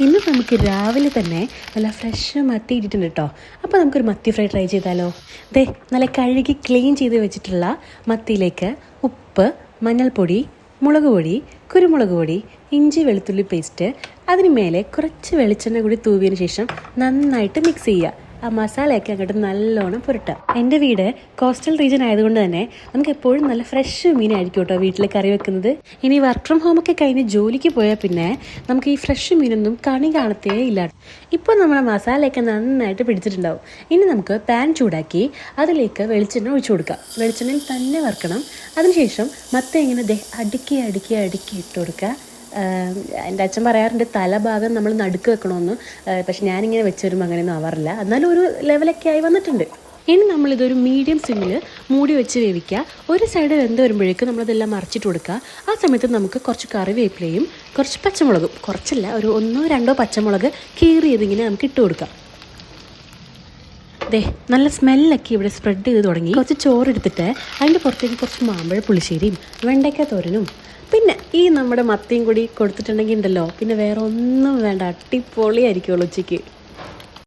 ഇന്ന് നമുക്ക് രാവിലെ തന്നെ നല്ല ഫ്രഷ് മത്തി ഇട്ടിട്ടുണ്ട് കേട്ടോ. അപ്പോൾ നമുക്കൊരു മത്തി ഫ്രൈ ട്രൈ ചെയ്താലോ? ദേ നല്ല കഴുകി ക്ലീൻ ചെയ്ത് വെച്ചിട്ടുള്ള മത്തിയിലേക്ക് ഉപ്പ്, മഞ്ഞൾപ്പൊടി, മുളക് പൊടി, കുരുമുളക് പൊടി, ഇഞ്ചി വെളുത്തുള്ളി പേസ്റ്റ്, അതിന് മേലെ കുറച്ച് വെളിച്ചെണ്ണ കൂടി തൂവിയതിന് ശേഷം നന്നായിട്ട് മിക്സ് ചെയ്യുക. ആ മസാലയൊക്കെ അങ്ങോട്ട് നല്ലോണം പുരട്ടാം. എൻ്റെ വീട് കോസ്റ്റൽ റീജിയൻ ആയതുകൊണ്ട് തന്നെ നമുക്ക് എപ്പോഴും നല്ല ഫ്രഷ് മീനായിരിക്കും കേട്ടോ വീട്ടിൽ കറി വെക്കുന്നത്. ഇനി വർക്ക് ഫ്രം ഹോമൊക്കെ കഴിഞ്ഞ് ജോലിക്ക് പോയാൽ പിന്നെ നമുക്ക് ഈ ഫ്രഷ് മീനൊന്നും കണി കാണത്തേ ഇല്ല. ഇപ്പോൾ നമ്മുടെ മസാലയൊക്കെ നന്നായിട്ട് പിടിച്ചിട്ടുണ്ടാവും. ഇനി നമുക്ക് പാൻ ചൂടാക്കി അതിലേക്ക് വെളിച്ചെണ്ണ ഒഴിച്ചു കൊടുക്കാം. വെളിച്ചെണ്ണയിൽ തന്നെ വറുക്കണം. അതിനുശേഷം മത്തി ഇങ്ങനെ അടുക്കി അടുക്കി അടുക്കി ഇട്ട് കൊടുക്കുക. എൻ്റെ അച്ഛൻ പറയാറുണ്ട് തലഭാഗം നമ്മൾ നടുക്ക് വെക്കണമെന്ന്. പക്ഷെ ഞാനിങ്ങനെ വെച്ച് വരുമ്പോൾ അങ്ങനെയൊന്നും ആവാറില്ല. എന്നാലും ഒരു ലെവലൊക്കെ ആയി വന്നിട്ടുണ്ട്. ഇനി നമ്മളിതൊരു മീഡിയം സിമ്മിൽ മൂടി വെച്ച് വേവിക്കുക. ഒരു സൈഡ് വെന്ത് വരുമ്പോഴേക്കും നമ്മളതെല്ലാം മറിച്ചിട്ട് കൊടുക്കുക. ആ സമയത്ത് നമുക്ക് കുറച്ച് കറിവേപ്പിലയും കുറച്ച് പച്ചമുളകും, കുറച്ചല്ല ഒരു 1-2 പച്ചമുളക് കീറിയതിങ്ങനെ നമുക്ക് ഇട്ട് കൊടുക്കാം. നല്ല സ്മെല്ലൊക്കെ ഇവിടെ സ്പ്രെഡ് ചെയ്ത് തുടങ്ങി. കുറച്ച് ചോറെടുത്തിട്ട് അതിൻ്റെ പുറത്തേക്ക് കുറച്ച് മാമ്പഴ പുളിശ്ശേരിയും വെണ്ടയ്ക്ക തോരനും പിന്നെ ഈ നമ്മുടെ മത്തിയും കൂടി കൊടുത്തിട്ടുണ്ടെങ്കിൽ ഉണ്ടല്ലോ പിന്നെ വേറെ ഒന്നും വേണ്ട, അടിപൊളിയായിരിക്കുമല്ലോ ഉച്ചയ്ക്ക്.